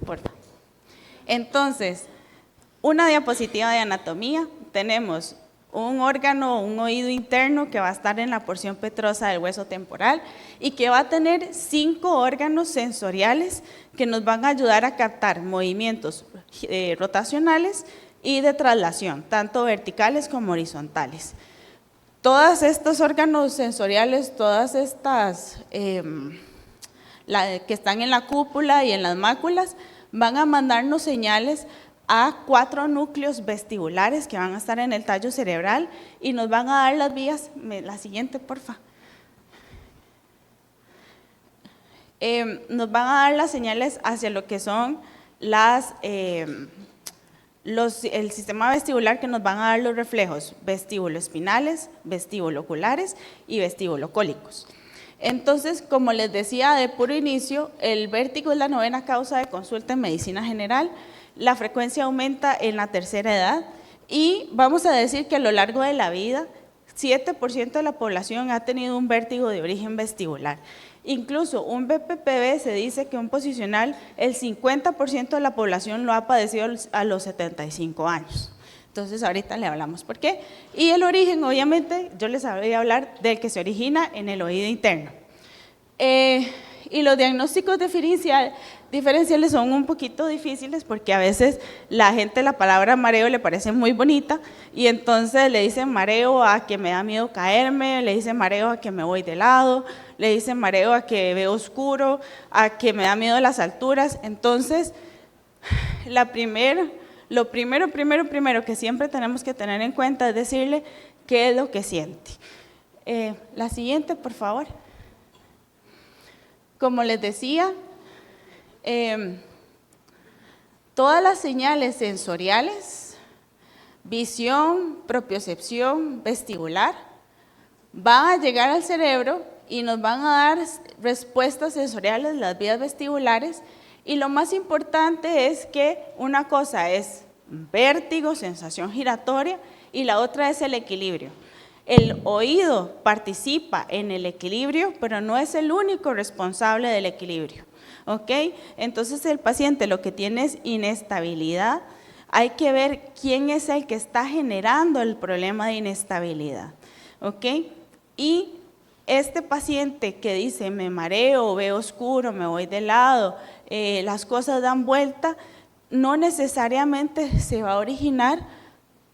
por favor. Entonces, una diapositiva de anatomía, tenemos un órgano, un oído interno que va a estar en la porción petrosa del hueso temporal y que va a tener 5 órganos sensoriales que nos van a ayudar a captar movimientos rotacionales y de traslación, tanto verticales como horizontales. Todos estos órganos sensoriales, todas estas que están en la cúpula y en las máculas, van a mandarnos señales a 4 núcleos vestibulares que van a estar en el tallo cerebral y nos van a dar las vías, la siguiente porfa. Nos van a dar las señales hacia lo que son el sistema vestibular, que nos van a dar los reflejos vestíbulo-espinales, vestíbulo-oculares y vestíbulo-cólicos. Entonces, como les decía de puro inicio, el vértigo es la 9ª causa de consulta en medicina general. La frecuencia aumenta en la tercera edad y vamos a decir que a lo largo de la vida, 7% de la población ha tenido un vértigo de origen vestibular. Incluso un BPPV se dice que un posicional, el 50% de la población lo ha padecido a los 75 años. Entonces, ahorita le hablamos por qué. Y el origen, obviamente, yo les voy a hablar del que se origina en el oído interno. Y los diagnósticos diferenciales son un poquito difíciles porque a veces la gente la palabra mareo le parece muy bonita y entonces le dicen mareo a que me da miedo caerme, le dicen mareo a que me voy de lado, le dicen mareo a que veo oscuro, a que me da miedo las alturas. Entonces, lo primero que siempre tenemos que tener en cuenta es decirle qué es lo que siente. La siguiente, por favor. Como les decía, todas las señales sensoriales, visión, propiocepción, vestibular, van a llegar al cerebro y nos van a dar respuestas sensoriales, las vías vestibulares, y lo más importante es que una cosa es vértigo, sensación giratoria, y la otra es el equilibrio. El oído participa en el equilibrio, pero no es el único responsable del equilibrio, ¿ok? Entonces el paciente lo que tiene es inestabilidad, hay que ver quién es el que está generando el problema de inestabilidad, ¿ok? Y este paciente que dice me mareo, veo oscuro, me voy de lado, las cosas dan vuelta, no necesariamente se va a originar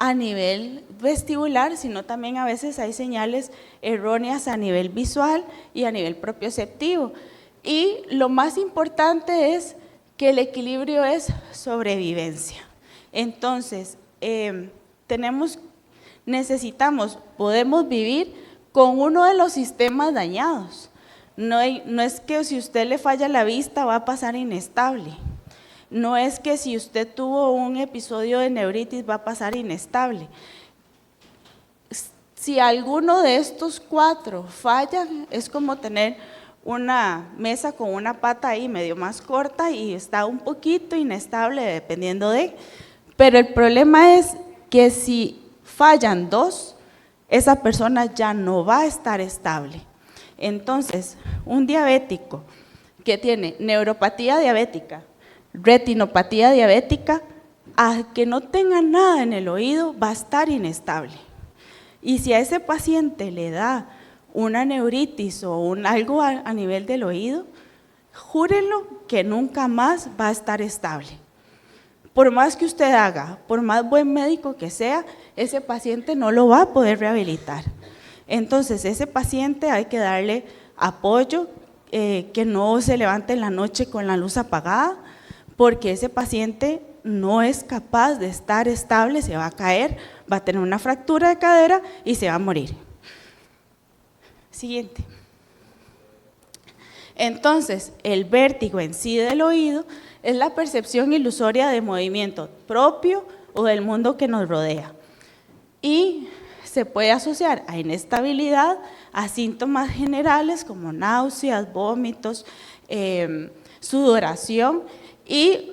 a nivel vestibular, sino también a veces hay señales erróneas a nivel visual y a nivel propioceptivo. Y lo más importante es que el equilibrio es sobrevivencia. Entonces, podemos vivir con uno de los sistemas dañados. No es que si usted le falla la vista va a pasar inestable. No es que si usted tuvo un episodio de neuritis va a pasar inestable. Si alguno de estos 4 falla, es como tener una mesa con una pata ahí medio más corta y está un poquito inestable dependiendo de… Pero el problema es que si fallan 2, esa persona ya no va a estar estable. Entonces, un diabético que tiene neuropatía diabética, retinopatía diabética, a que no tenga nada en el oído va a estar inestable. Y si a ese paciente le da una neuritis o algo a nivel del oído, júrenlo que nunca más va a estar estable. Por más que usted haga, por más buen médico que sea, ese paciente no lo va a poder rehabilitar. Entonces, ese paciente hay que darle apoyo, que no se levante en la noche con la luz apagada, porque ese paciente no es capaz de estar estable, se va a caer, va a tener una fractura de cadera y se va a morir. Siguiente. Entonces, el vértigo en sí del oído es la percepción ilusoria de movimiento propio o del mundo que nos rodea. Y se puede asociar a inestabilidad, a síntomas generales como náuseas, vómitos, sudoración y,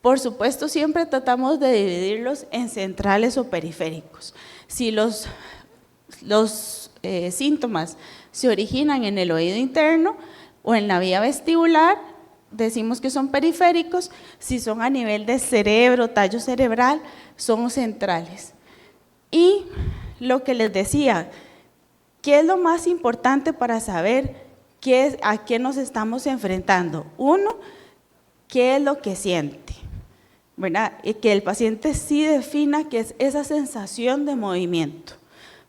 por supuesto, siempre tratamos de dividirlos en centrales o periféricos. Si los síntomas se originan en el oído interno o en la vía vestibular, decimos que son periféricos, si son a nivel de cerebro, tallo cerebral, son centrales. Y lo que les decía, ¿qué es lo más importante para saber a qué nos estamos enfrentando? Uno, ¿qué es lo que siente? ¿Verdad? Y que el paciente sí defina qué es esa sensación de movimiento,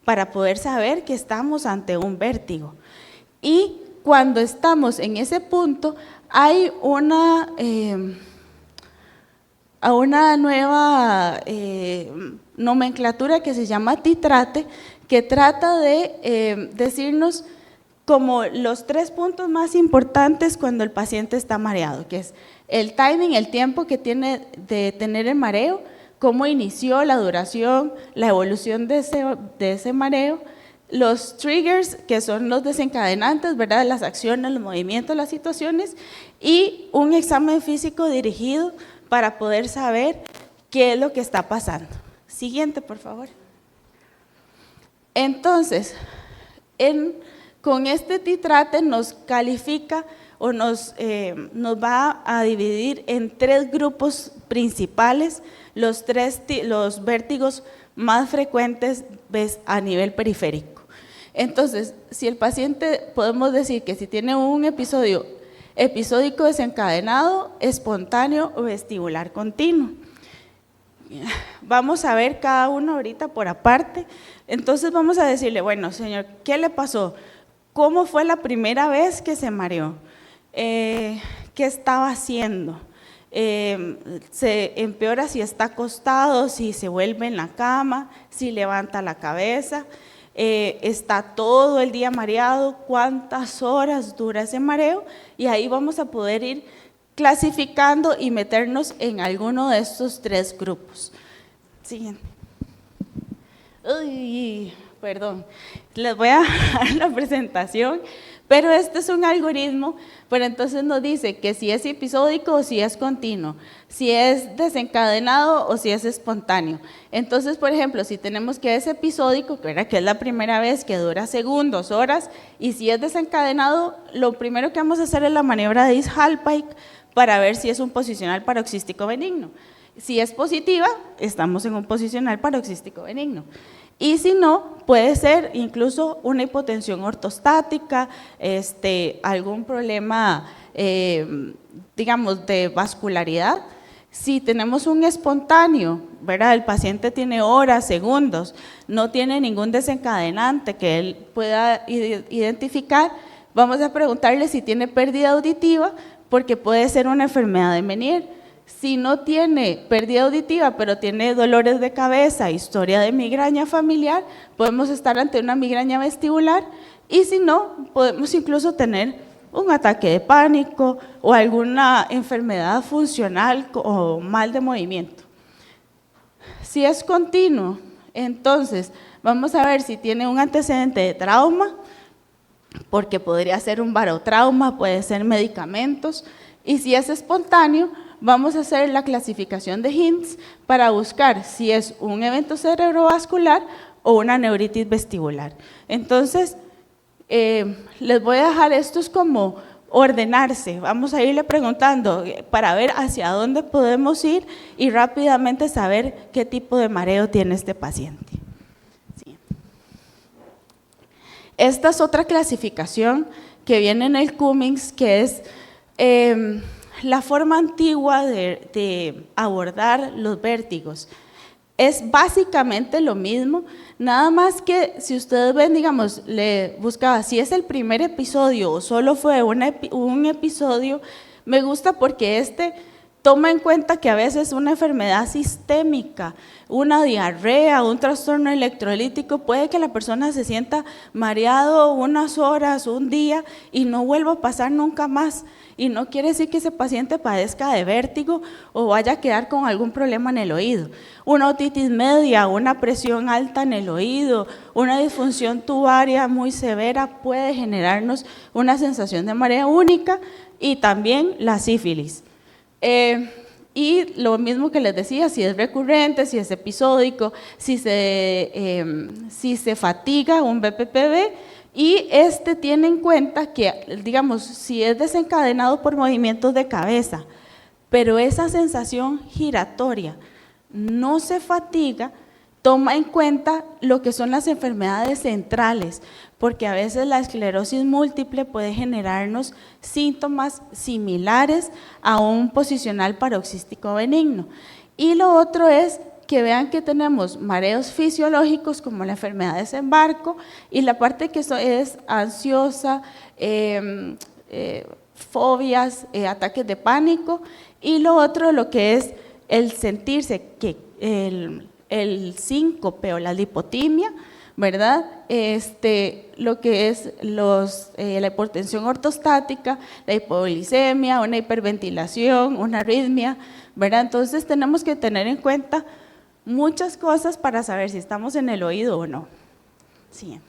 para poder saber que estamos ante un vértigo. Y cuando estamos en ese punto, hay una nueva nomenclatura que se llama titrate, que trata de decirnos como los 3 puntos más importantes cuando el paciente está mareado, que es el timing, el tiempo que tiene de tener el mareo, cómo inició, la duración, la evolución de ese mareo, los triggers, que son los desencadenantes, ¿verdad? Las acciones, los movimientos, las situaciones, y un examen físico dirigido para poder saber qué es lo que está pasando. Siguiente, por favor. Entonces, con este titrate nos califica o nos va a dividir en 3 grupos principales, los vértigos más frecuentes a nivel periférico. Entonces, si el paciente, podemos decir que si tiene un episodio episódico desencadenado, espontáneo o vestibular continuo. Vamos a ver cada uno ahorita por aparte. Entonces vamos a decirle, bueno, señor, ¿qué le pasó? ¿Cómo fue la primera vez que se mareó? ¿Qué estaba haciendo? Se empeora si está acostado, si se vuelve en la cama, si levanta la cabeza, está todo el día mareado, cuántas horas dura ese mareo, y ahí vamos a poder ir clasificando y meternos en alguno de estos 3 grupos. Siguiente. Uy, perdón, les voy a dar la presentación, pero este es un algoritmo, pero entonces nos dice que si es episódico o si es continuo, si es desencadenado o si es espontáneo. Entonces, por ejemplo, si tenemos que es episódico, que es la primera vez, que dura segundos, horas, y si es desencadenado, lo primero que vamos a hacer es la maniobra de Hallpike para ver si es un posicional paroxístico benigno. Si es positiva, estamos en un posicional paroxístico benigno. Y si no, puede ser incluso una hipotensión ortostática, algún problema, digamos, de vascularidad. Si tenemos un espontáneo, ¿verdad? El paciente tiene horas, segundos, no tiene ningún desencadenante que él pueda identificar, vamos a preguntarle si tiene pérdida auditiva, porque puede ser una enfermedad de Meniere. Si no tiene pérdida auditiva, pero tiene dolores de cabeza, historia de migraña familiar, podemos estar ante una migraña vestibular, y si no, podemos incluso tener un ataque de pánico o alguna enfermedad funcional o mal de movimiento. Si es continuo, entonces vamos a ver si tiene un antecedente de trauma, porque podría ser un barotrauma, puede ser medicamentos, y si es espontáneo, vamos a hacer la clasificación de Hintz para buscar si es un evento cerebrovascular o una neuritis vestibular. Entonces, les voy a dejar estos como ordenarse, vamos a irle preguntando para ver hacia dónde podemos ir y rápidamente saber qué tipo de mareo tiene este paciente. Sí. Esta es otra clasificación que viene en el Cummings, que es la forma antigua de abordar los vértigos. Es básicamente lo mismo, nada más que si ustedes ven, digamos, le buscaba si es el primer episodio o solo fue un episodio, me gusta porque toma en cuenta que a veces una enfermedad sistémica, una diarrea, un trastorno electrolítico, puede que la persona se sienta mareado unas horas, un día y no vuelva a pasar nunca más. Y no quiere decir que ese paciente padezca de vértigo o vaya a quedar con algún problema en el oído. Una otitis media, una presión alta en el oído, una disfunción tubaria muy severa puede generarnos una sensación de mareo única, y también la sífilis. Y lo mismo que les decía, si es recurrente, si es episódico, si se fatiga un BPPV, Y este tiene en cuenta que, digamos, si es desencadenado por movimientos de cabeza, pero esa sensación giratoria no se fatiga, toma en cuenta lo que son las enfermedades centrales, porque a veces la esclerosis múltiple puede generarnos síntomas similares a un posicional paroxístico benigno. Y lo otro es que vean que tenemos mareos fisiológicos como la enfermedad de desembarco y la parte que es ansiosa, fobias, ataques de pánico, y lo otro lo que es el sentirse que el síncope o la lipotimia, ¿verdad? Lo que es la hipotensión ortostática, la hipoglicemia, una hiperventilación, una arritmia, ¿verdad? Entonces tenemos que tener en cuenta muchas cosas para saber si estamos en el oído o no. Siguiente.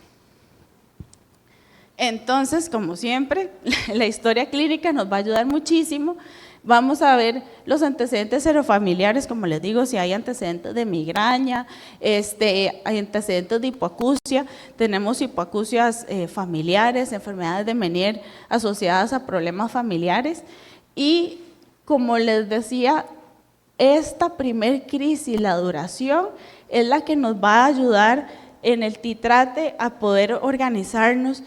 Entonces, como siempre, la historia clínica nos va a ayudar muchísimo. Vamos a ver los antecedentes serofamiliares, como les digo, si hay antecedentes de migraña, hay antecedentes de hipoacusia, tenemos hipoacusias familiares, enfermedades de Meniere asociadas a problemas familiares. Y como les decía, esta primer crisis, la duración, es la que nos va a ayudar en el titrate a poder organizarnos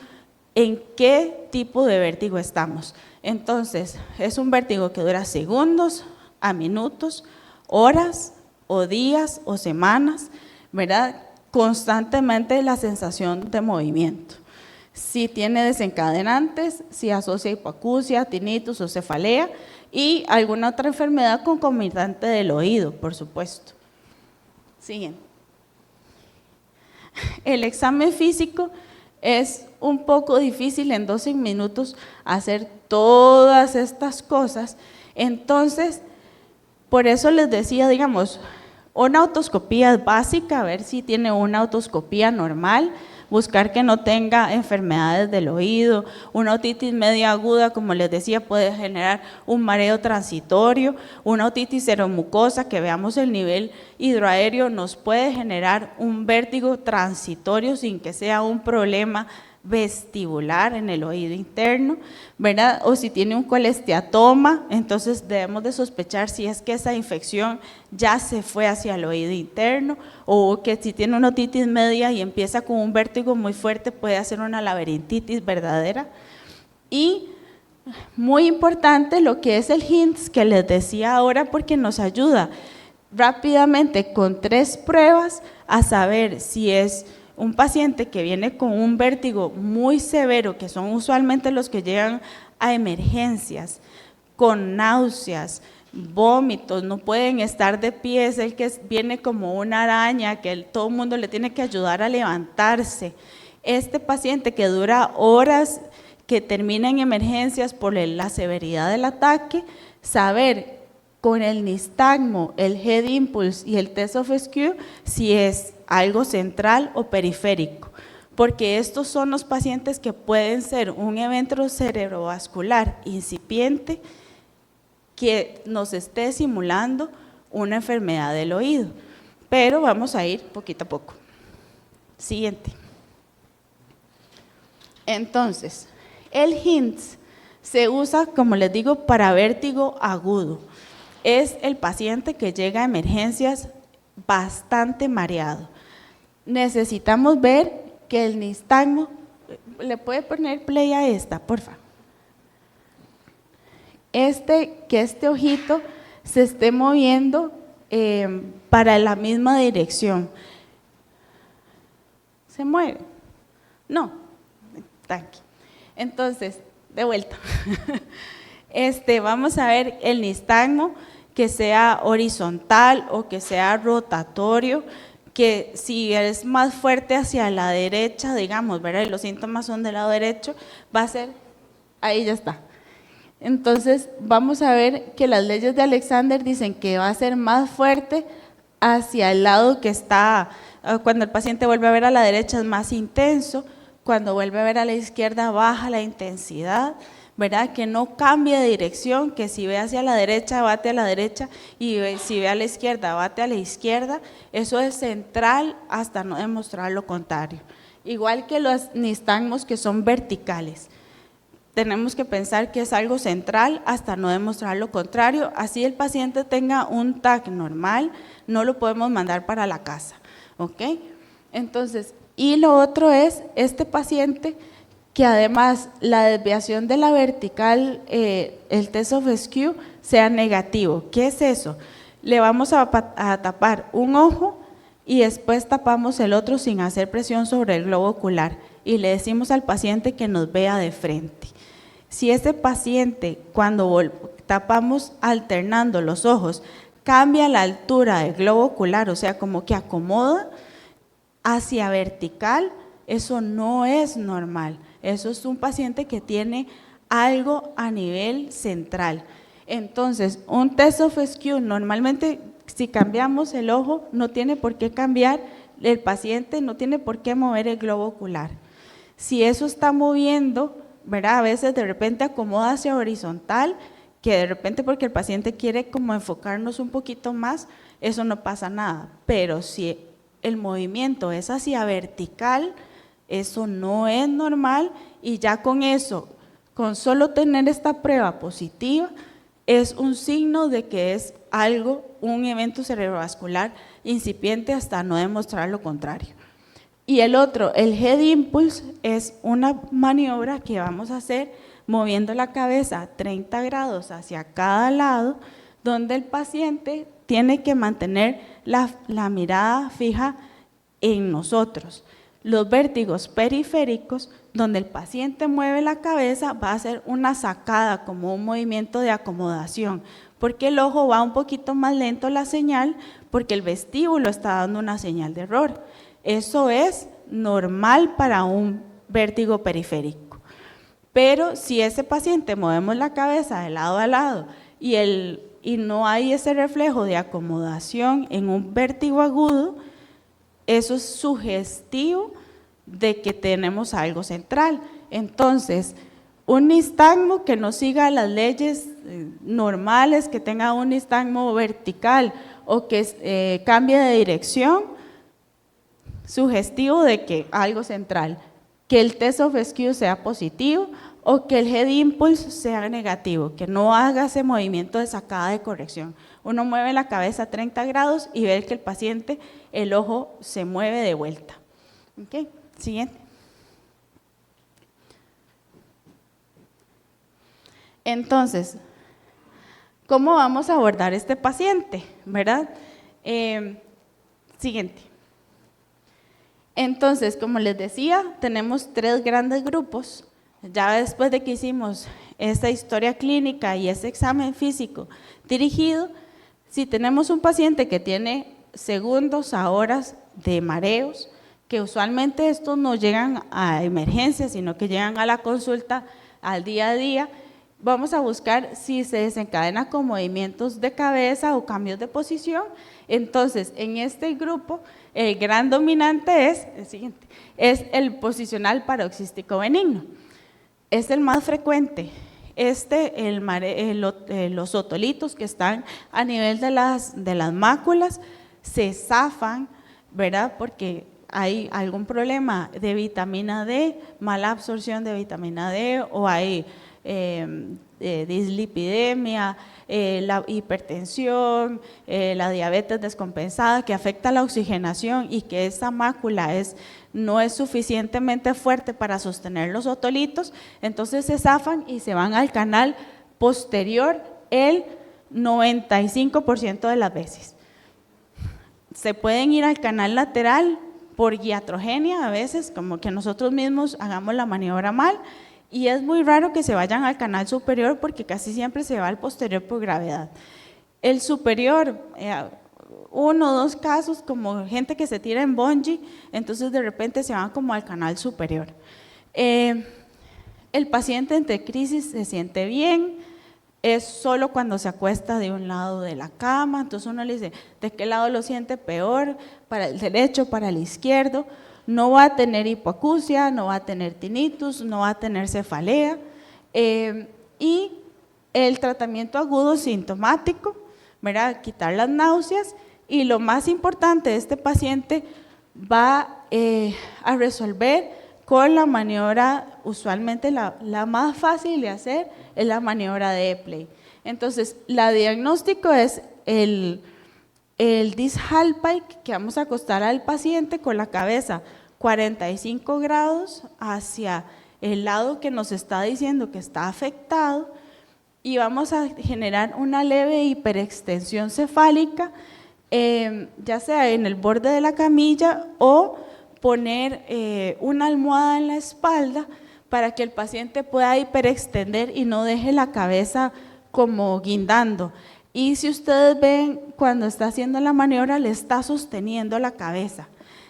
en qué tipo de vértigo estamos. Entonces, es un vértigo que dura segundos, a minutos, horas, o días, o semanas, ¿verdad? Constantemente la sensación de movimiento. Si tiene desencadenantes, si asocia hipoacusia, tinnitus o cefalea, y alguna otra enfermedad concomitante del oído, por supuesto. Siguiente. El examen físico es un poco difícil en 12 minutos hacer todas estas cosas, entonces, por eso les decía, digamos, una otoscopía es básica, a ver si tiene una otoscopía normal, buscar que no tenga enfermedades del oído, una otitis media aguda, como les decía, puede generar un mareo transitorio, una otitis seromucosa, que veamos el nivel hidroaéreo, nos puede generar un vértigo transitorio sin que sea un problema vestibular en el oído interno, ¿verdad? O si tiene un colesteatoma, entonces debemos de sospechar si es que esa infección ya se fue hacia el oído interno, o que si tiene una otitis media y empieza con un vértigo muy fuerte, puede hacer una laberintitis verdadera. Y muy importante lo que es el HINTS, que les decía ahora, porque nos ayuda rápidamente con 3 pruebas a saber si es un paciente que viene con un vértigo muy severo, que son usualmente los que llegan a emergencias, con náuseas, vómitos, no pueden estar de pie, es el que viene como una araña, que todo el mundo le tiene que ayudar a levantarse. Este paciente que dura horas, que termina en emergencias por la severidad del ataque, saber con el nistagmo, el head impulse y el test of skew si es algo central o periférico, porque estos son los pacientes que pueden ser un evento cerebrovascular incipiente que nos esté simulando una enfermedad del oído, pero vamos a ir poquito a poco. Siguiente. Entonces, el HINTS se usa, como les digo, para vértigo agudo. Es el paciente que llega a emergencias bastante mareado. Necesitamos ver que el nistagmo, ¿le puede poner play a esta, por favor? Que este ojito se esté moviendo para la misma dirección. ¿Se mueve? No, está aquí. Entonces, de vuelta. Vamos a ver el nistagmo, que sea horizontal o que sea rotatorio, que si es más fuerte hacia la derecha, digamos, ¿verdad? Y los síntomas son del lado derecho, va a ser, ahí ya está. Entonces, vamos a ver que las leyes de Alexander dicen que va a ser más fuerte hacia el lado que está, cuando el paciente vuelve a ver a la derecha es más intenso, cuando vuelve a ver a la izquierda baja la intensidad, ¿verdad? Que no cambie de dirección, que si ve hacia la derecha, bate a la derecha, y si ve a la izquierda, bate a la izquierda. Eso es central hasta no demostrar lo contrario. igual que los nistagmos que son verticales. Tenemos que pensar que es algo central hasta no demostrar lo contrario. Así el paciente tenga un TAC normal, no lo podemos mandar para la casa, ¿ok? Entonces, y lo otro es este paciente que además la desviación de la vertical, el test of skew, sea negativo. ¿Qué es eso? Le vamos a tapar un ojo y después tapamos el otro sin hacer presión sobre el globo ocular y le decimos al paciente que nos vea de frente. Si ese paciente, cuando tapamos alternando los ojos, cambia la altura del globo ocular, o sea, como que acomoda hacia vertical, eso no es normal. Eso es un paciente que tiene algo a nivel central. Entonces, un test of skew, normalmente si cambiamos el ojo, no tiene por qué cambiar, el paciente no tiene por qué mover el globo ocular. Si eso está moviendo, ¿verdad? A veces de repente acomoda hacia horizontal, que de repente porque el paciente quiere como enfocarnos un poquito más, eso no pasa nada. Pero si el movimiento es hacia vertical, eso no es normal y ya con eso, con solo tener esta prueba positiva, es un signo de que es algo, un evento cerebrovascular incipiente hasta no demostrar lo contrario. Y el otro, el head impulse, es una maniobra que vamos a hacer moviendo la cabeza 30 grados hacia cada lado, donde el paciente tiene que mantener la mirada fija en nosotros. Los vértigos periféricos, donde el paciente mueve la cabeza, va a ser una sacada, como un movimiento de acomodación, porque el ojo va un poquito más lento la señal, porque el vestíbulo está dando una señal de error. Eso es normal para un vértigo periférico. Pero si ese paciente movemos la cabeza de lado a lado y no hay ese reflejo de acomodación en un vértigo agudo, eso es sugestivo de que tenemos algo central. Entonces, un nistagmo que no siga las leyes normales, que tenga un nistagmo vertical o que cambie de dirección, sugestivo de que algo central, que el test of skew sea positivo o que el head impulse sea negativo, que no haga ese movimiento de sacada de corrección. Uno mueve la cabeza 30 grados y ve que el paciente, el ojo se mueve de vuelta. ¿Ok? Siguiente. Entonces, ¿cómo vamos a abordar este paciente? ¿Verdad? Siguiente. Entonces, como les decía, tenemos 3 grandes grupos. Ya después de que hicimos esta historia clínica y ese examen físico dirigido, si tenemos un paciente que tiene segundos a horas de mareos, que usualmente estos no llegan a emergencias, sino que llegan a la consulta al día a día, vamos a buscar si se desencadena con movimientos de cabeza o cambios de posición. Entonces, en este grupo, el gran dominante es el siguiente, es el posicional paroxístico benigno. Es el más frecuente. Los otolitos que están a nivel de las máculas se zafan, ¿verdad? Porque hay algún problema de vitamina D, mala absorción de vitamina D, o hay dislipidemia, la hipertensión, la diabetes descompensada que afecta la oxigenación y que esa mácula no es suficientemente fuerte para sostener los otolitos, entonces se zafan y se van al canal posterior el 95% de las veces. Se pueden ir al canal lateral por iatrogenia a veces, como que nosotros mismos hagamos la maniobra mal, y es muy raro que se vayan al canal superior porque casi siempre se va al posterior por gravedad. El superior, 1 o 2 casos como gente que se tira en bungee, entonces de repente se van como al canal superior. El paciente entre crisis se siente bien, es solo cuando se acuesta de un lado de la cama, entonces uno le dice, ¿de qué lado lo siente peor? ¿Para el derecho, para el izquierdo? No va a tener hipoacusia, no va a tener tinnitus, no va a tener cefalea. Y el tratamiento agudo sintomático, ¿verdad? Quitar las náuseas, y lo más importante, este paciente va a resolver con la maniobra, usualmente la más fácil de hacer es la maniobra de Epley. Entonces, la diagnóstico es el disc halbpike, que vamos a acostar al paciente con la cabeza 45 grados hacia el lado que nos está diciendo que está afectado, y vamos a generar una leve hiperextensión cefálica, ya sea en el borde de la camilla o poner una almohada en la espalda para que el paciente pueda hiperextender y no deje la cabeza como guindando. Y si ustedes ven, cuando está haciendo la maniobra, le está sosteniendo la cabeza.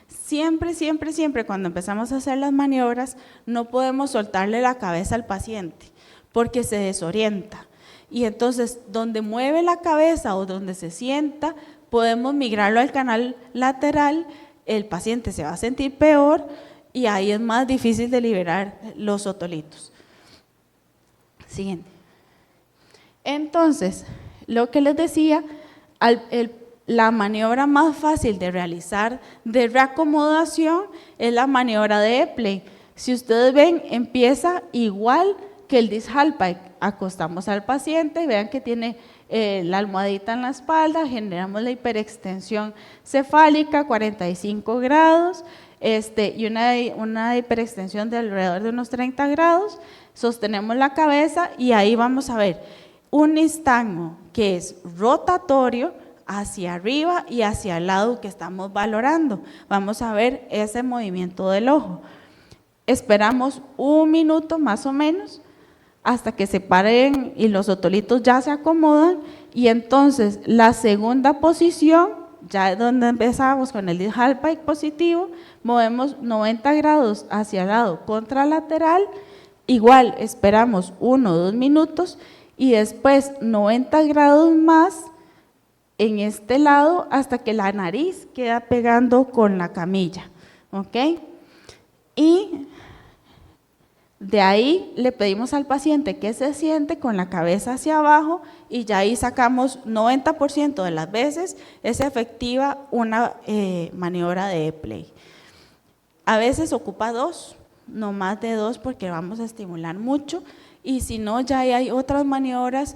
Siempre, siempre, siempre cuando empezamos a hacer las maniobras, no podemos soltarle la cabeza al paciente, porque se desorienta. Y entonces, donde mueve la cabeza o donde se sienta, podemos migrarlo al canal lateral, el paciente se va a sentir peor y ahí es más difícil de liberar los otolitos. Siguiente. Entonces, lo que les decía, la maniobra más fácil de realizar de reacomodación es la maniobra de Epley. Si ustedes ven, empieza igual que el disc halbpike. Acostamos al paciente, vean que tiene la almohadita en la espalda, generamos la hiperextensión cefálica, 45 grados, y una hiperextensión de alrededor de unos 30 grados, sostenemos la cabeza y ahí vamos a ver un nistagmo que es rotatorio hacia arriba y hacia el lado que estamos valorando. Vamos a ver ese movimiento del ojo. Esperamos 1 minuto más o menos hasta que se paren y los otolitos ya se acomodan, y entonces la segunda posición, ya es donde empezamos con el disc halbpike positivo, movemos 90 grados hacia el lado contralateral, igual esperamos 1 o 2 minutos y después 90 grados más en este lado hasta que la nariz queda pegando con la camilla, ¿ok? Y de ahí le pedimos al paciente que se siente con la cabeza hacia abajo y ya ahí sacamos 90% de las veces es efectiva una maniobra de Epley. A veces ocupa 2, no más de 2 porque vamos a estimular mucho, y si no ya hay otras maniobras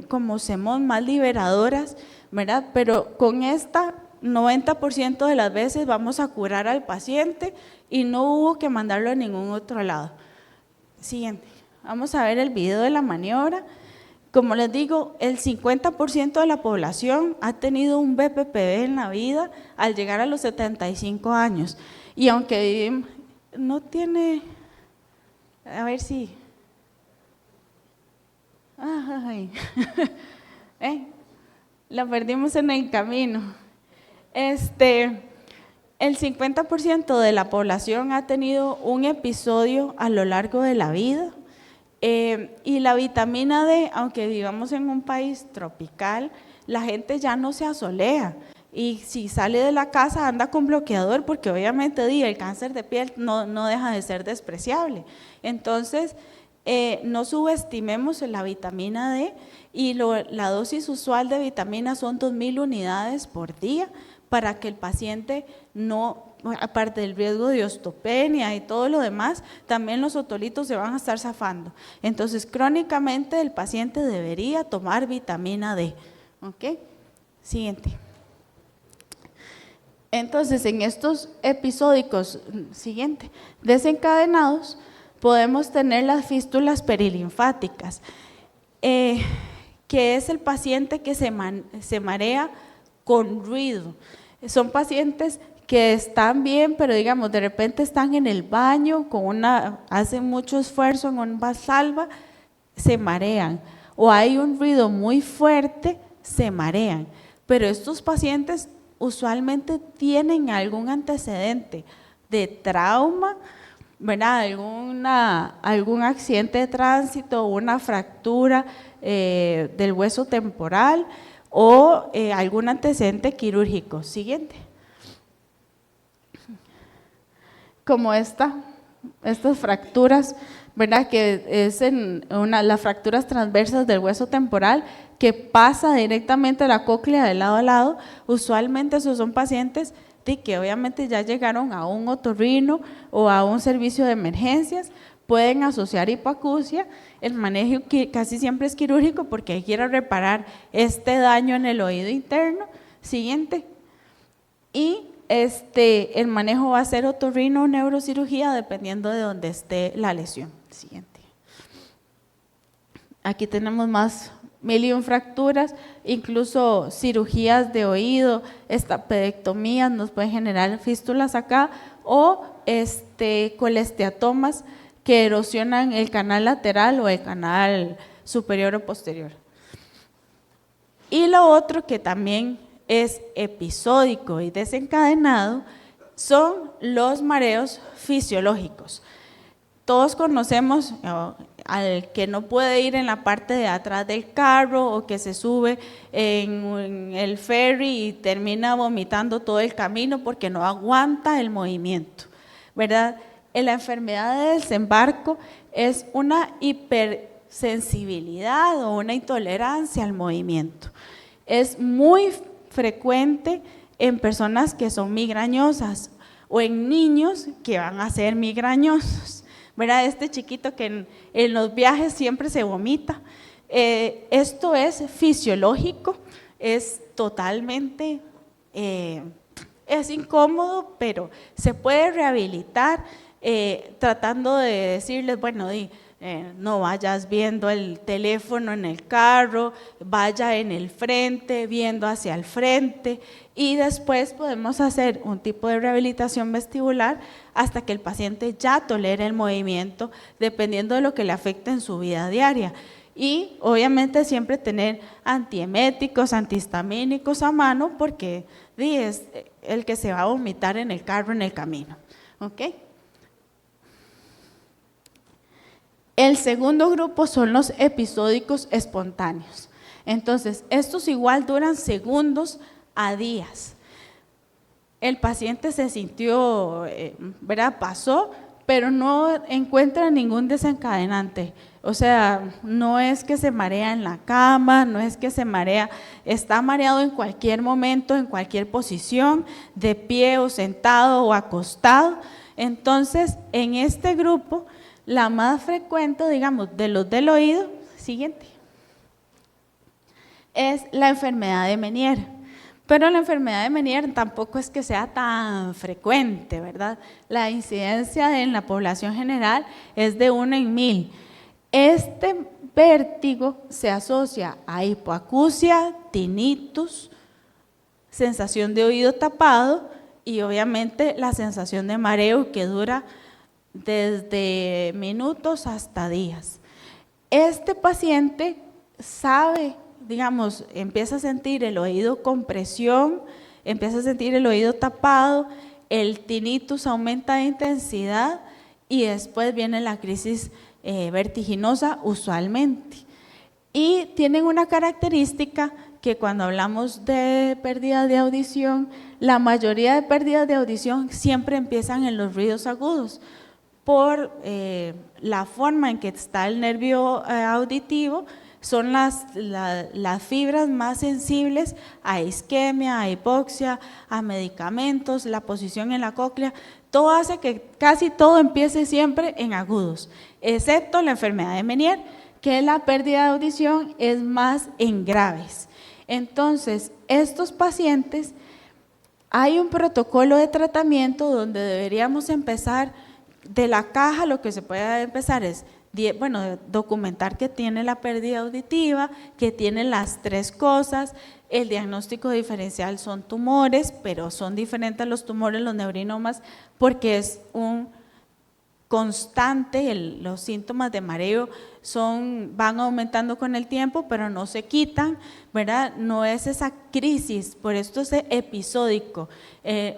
como SEMON más liberadoras, ¿verdad? Pero con esta 90% de las veces vamos a curar al paciente y no hubo que mandarlo a ningún otro lado. Siguiente, vamos a ver el video de la maniobra. Como les digo, el 50% de la población ha tenido un BPPV en la vida al llegar a los 75 años. Y aunque no tiene, a ver si… Ay, la perdimos en el camino. El 50% de la población ha tenido un episodio a lo largo de la vida, y la vitamina D, aunque vivamos en un país tropical, la gente ya no se asolea, y si sale de la casa anda con bloqueador porque obviamente el cáncer de piel no deja de ser despreciable. Entonces, no subestimemos la vitamina D, y la dosis usual de vitamina son 2000 unidades por día para que el paciente no, aparte del riesgo de osteopenia y todo lo demás, también los otolitos se van a estar zafando. Entonces, crónicamente el paciente debería tomar vitamina D. ¿Ok? Siguiente. Entonces, en estos episódicos desencadenados, podemos tener las fístulas perilinfáticas, que es el paciente que se marea con ruido. Son pacientes que están bien, pero digamos, de repente están en el baño, hacen mucho esfuerzo en una valsalva, se marean, o hay un ruido muy fuerte, se marean. Pero estos pacientes usualmente tienen algún antecedente de trauma, ¿verdad? Algún accidente de tránsito, una fractura del hueso temporal o algún antecedente quirúrgico. Siguiente. Como estas fracturas, ¿verdad? Que es las fracturas transversas del hueso temporal que pasa directamente a la cóclea de lado a lado. Usualmente esos son pacientes que obviamente ya llegaron a un otorrino o a un servicio de emergencias, pueden asociar hipoacusia. El manejo casi siempre es quirúrgico porque hay que ir a reparar este daño en el oído interno. Siguiente. Y el manejo va a ser otorrino o neurocirugía dependiendo de donde esté la lesión. Siguiente. Aquí tenemos más 1001 fracturas, incluso cirugías de oído, pedectomías, nos pueden generar fístulas acá, o colesteatomas que erosionan el canal lateral o el canal superior o posterior. Y lo otro que también es episódico y desencadenado son los mareos fisiológicos. Todos conocemos al que no puede ir en la parte de atrás del carro o que se sube en el ferry y termina vomitando todo el camino porque no aguanta el movimiento, ¿verdad? La enfermedad de desembarco es una hipersensibilidad o una intolerancia al movimiento. Es muy frecuente en personas que son migrañosas o en niños que van a ser migrañosos, ¿verdad? Este chiquito que en los viajes siempre se vomita. Esto es fisiológico, es totalmente, es incómodo, pero se puede rehabilitar tratando de decirles, bueno, no vayas viendo el teléfono en el carro, vaya en el frente, viendo hacia el frente, y después podemos hacer un tipo de rehabilitación vestibular hasta que el paciente ya tolere el movimiento, dependiendo de lo que le afecte en su vida diaria. Y obviamente siempre tener antieméticos, antihistamínicos a mano, porque es el que se va a vomitar en el carro en el camino. ¿Ok? El segundo grupo son los episódicos espontáneos. Entonces, estos igual duran segundos a días. El paciente se sintió, ¿verdad? Pasó, pero no encuentra ningún desencadenante. O sea, no es que se marea en la cama, no es que se marea, está mareado en cualquier momento, en cualquier posición, de pie o sentado o acostado. Entonces, en este grupo, la más frecuente, digamos, de los del oído, siguiente, es la enfermedad de Meniere. Pero la enfermedad de Meniere tampoco es que sea tan frecuente, ¿verdad? La incidencia en la población general es de 1 en 1000. Este vértigo se asocia a hipoacusia, tinnitus, sensación de oído tapado y obviamente la sensación de mareo que dura desde minutos hasta días. Este paciente sabe, digamos, empieza a sentir el oído con presión, empieza a sentir el oído tapado, el tinnitus aumenta de intensidad y después viene la crisis vertiginosa usualmente. Y tienen una característica que cuando hablamos de pérdida de audición, la mayoría de pérdidas de audición siempre empiezan en los ruidos agudos, por la forma en que está el nervio auditivo, son las fibras más sensibles a isquemia, a hipoxia, a medicamentos, la posición en la cóclea, todo hace que casi todo empiece siempre en agudos, excepto la enfermedad de Meniere, que la pérdida de audición es más en graves. Entonces, estos pacientes, hay un protocolo de tratamiento donde deberíamos empezar de la caja. Lo que se puede empezar es, documentar que tiene la pérdida auditiva, que tiene las 3 cosas. El diagnóstico diferencial son tumores, pero son diferentes los tumores, los neurinomas, porque es un constante, los síntomas de mareo van aumentando con el tiempo, pero no se quitan, ¿verdad? No es esa crisis, por esto es episódico.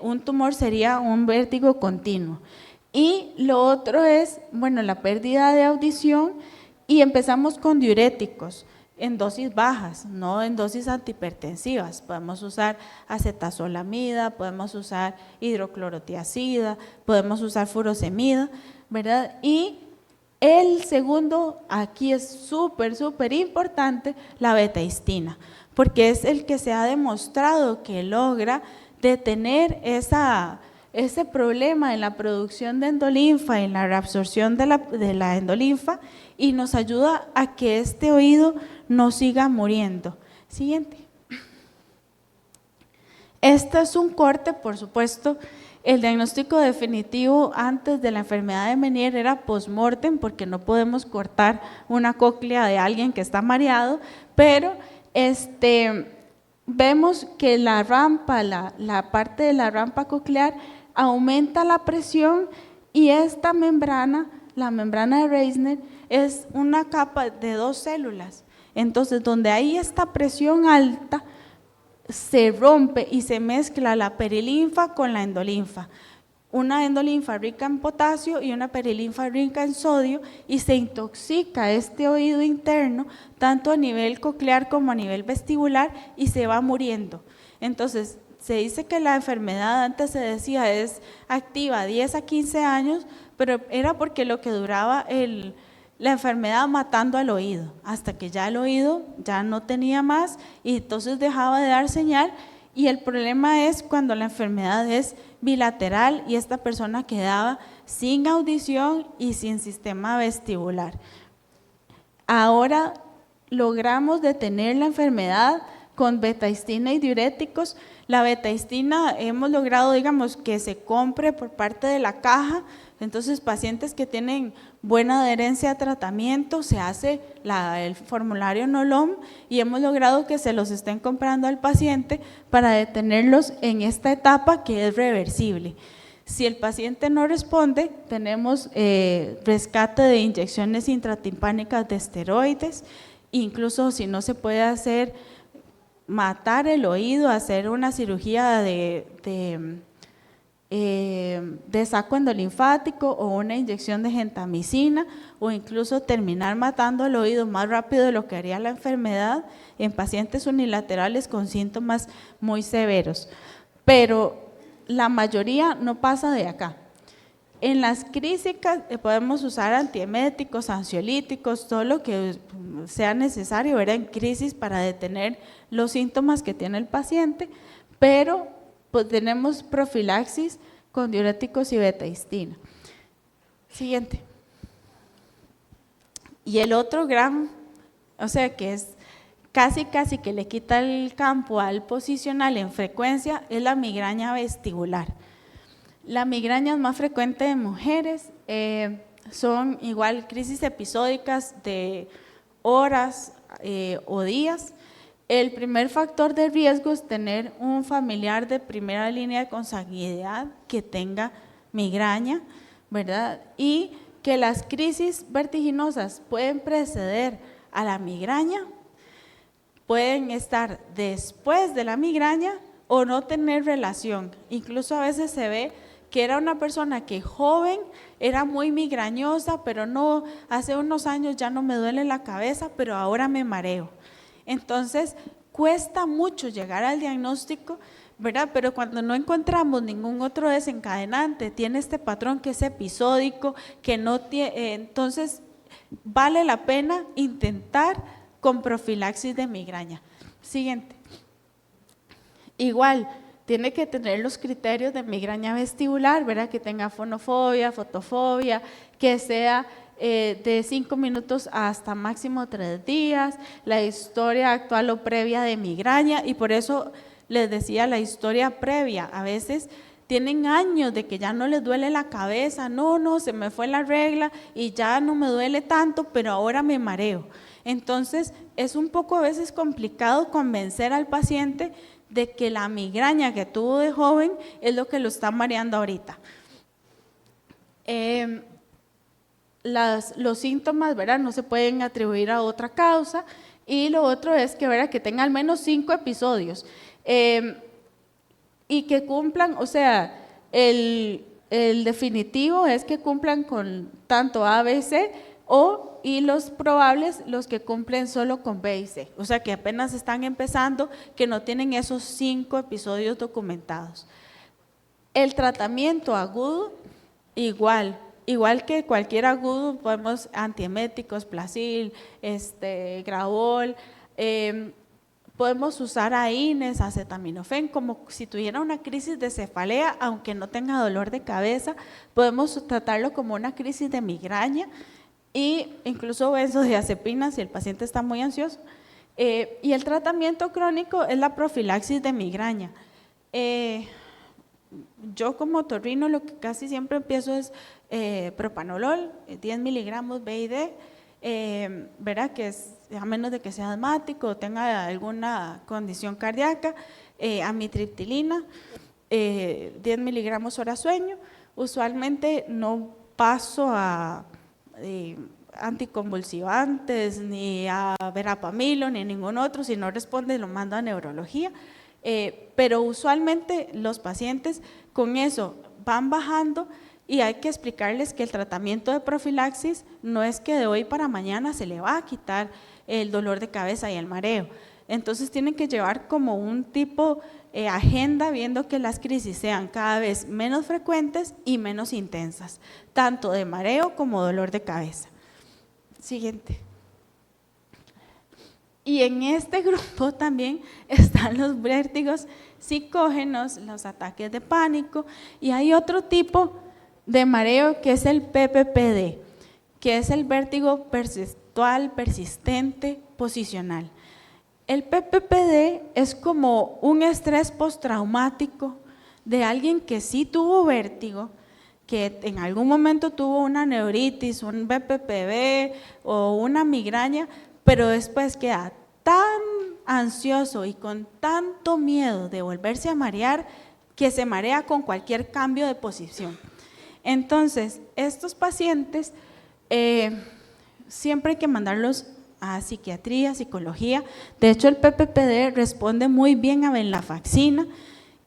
Un tumor sería un vértigo continuo. Y lo otro es, la pérdida de audición, y empezamos con diuréticos en dosis bajas, no en dosis antihipertensivas. Podemos usar acetazolamida, podemos usar hidroclorotiazida, podemos usar furosemida, ¿verdad? Y el segundo, aquí es súper importante, la betahistina, porque es el que se ha demostrado que logra detener ese problema en la producción de endolinfa, en la reabsorción de la endolinfa, y nos ayuda a que este oído no siga muriendo. Siguiente. Este es un corte, por supuesto. El diagnóstico definitivo antes de la enfermedad de Meniere era post-mortem, porque no podemos cortar una cóclea de alguien que está mareado, pero vemos que la rampa, la parte de la rampa coclear aumenta la presión, y esta membrana, la membrana de Reisner, es una capa de 2 células. Entonces, donde hay esta presión alta, se rompe y se mezcla la perilinfa con la endolinfa. Una endolinfa rica en potasio y una perilinfa rica en sodio, y se intoxica este oído interno, tanto a nivel coclear como a nivel vestibular, y se va muriendo. Entonces, se dice que la enfermedad, antes se decía, es activa 10 a 15 años, pero era porque lo que duraba la enfermedad matando al oído, hasta que ya el oído ya no tenía más y entonces dejaba de dar señal. Y el problema es cuando la enfermedad es bilateral y esta persona quedaba sin audición y sin sistema vestibular. Ahora logramos detener la enfermedad con betaistina y diuréticos. La betaistina hemos logrado, digamos, que se compre por parte de la caja. Entonces, pacientes que tienen buena adherencia a tratamiento, se hace el formulario NOLOM, y hemos logrado que se los estén comprando al paciente para detenerlos en esta etapa que es reversible. Si el paciente no responde, tenemos rescate de inyecciones intratimpánicas de esteroides. Incluso si no se puede hacer, matar el oído, hacer una cirugía de saco endolinfático o una inyección de gentamicina, o incluso terminar matando el oído más rápido de lo que haría la enfermedad en pacientes unilaterales con síntomas muy severos. Pero la mayoría no pasa de acá. En las críticas podemos usar antieméticos, ansiolíticos, todo lo que sea necesario, ¿verdad?, en crisis para detener los síntomas que tiene el paciente, pero pues tenemos profilaxis con diuréticos y betaistina. Siguiente. Y el otro gran, o sea que es casi que le quita el campo al posicional en frecuencia, es la migraña vestibular. La migraña es más frecuente en mujeres, son igual crisis episódicas de horas o días. El primer factor de riesgo es tener un familiar de primera línea de consanguinidad que tenga migraña, ¿verdad? Y que las crisis vertiginosas pueden preceder a la migraña, pueden estar después de la migraña o no tener relación. Incluso a veces se ve que era una persona que joven era muy migrañosa, pero no, hace unos años ya no me duele la cabeza, pero ahora me mareo. Entonces, cuesta mucho llegar al diagnóstico, ¿verdad? Pero cuando no encontramos ningún otro desencadenante, tiene este patrón que es episódico, que no tiene, entonces vale la pena intentar con profilaxis de migraña. Siguiente. Igual, tiene que tener los criterios de migraña vestibular, ¿verdad? Que tenga fonofobia, fotofobia, que sea de 5 minutos hasta máximo 3 días, la historia actual o previa de migraña, y por eso les decía la historia previa. A veces tienen años de que ya no les duele la cabeza, no, se me fue la regla y ya no me duele tanto, pero ahora me mareo. Entonces, es un poco a veces complicado convencer al paciente de que la migraña que tuvo de joven es lo que lo está mareando ahorita. Los síntomas, ¿verdad?, no se pueden atribuir a otra causa, y lo otro es que, ¿verdad?, que tenga al menos 5 episodios y que cumplan, o sea, el definitivo es que cumplan con tanto A, B, C, y los probables, los que cumplen solo con B y C, o sea que apenas están empezando, que no tienen esos 5 episodios documentados. El tratamiento agudo, igual que cualquier agudo, podemos antieméticos, Placil, Gravol, Podemos usar AINES, acetaminofén, como si tuviera una crisis de cefalea, aunque no tenga dolor de cabeza. Podemos tratarlo como una crisis de migraña y incluso benzodiazepinas si el paciente está muy ansioso. Y el tratamiento crónico es la profilaxis de migraña. Yo como otorrino lo que casi siempre empiezo es propanolol, 10 miligramos BID, ¿verdad? Que es, a menos de que sea asmático o tenga alguna condición cardíaca, amitriptilina, 10 miligramos hora sueño. Usualmente no paso a anticonvulsivantes, ni a verapamilo, ni a ningún otro. Si no responde, lo mando a neurología. Pero usualmente los pacientes con eso van bajando y hay que explicarles que el tratamiento de profilaxis no es que de hoy para mañana se le va a quitar el dolor de cabeza y el mareo. Entonces tienen que llevar como un tipo agenda viendo que las crisis sean cada vez menos frecuentes y menos intensas, tanto de mareo como dolor de cabeza. Siguiente. Y en este grupo también están los vértigos psicógenos, los ataques de pánico, y hay otro tipo de mareo que es el PPPD, que es el vértigo perceptual, persistente, posicional. El PPPD es como un estrés postraumático de alguien que sí tuvo vértigo, que en algún momento tuvo una neuritis, un BPPV o una migraña, pero después queda tan ansioso y con tanto miedo de volverse a marear que se marea con cualquier cambio de posición. Entonces, estos pacientes siempre hay que mandarlos a psiquiatría, psicología. De hecho, el PPPD responde muy bien a venlafaxina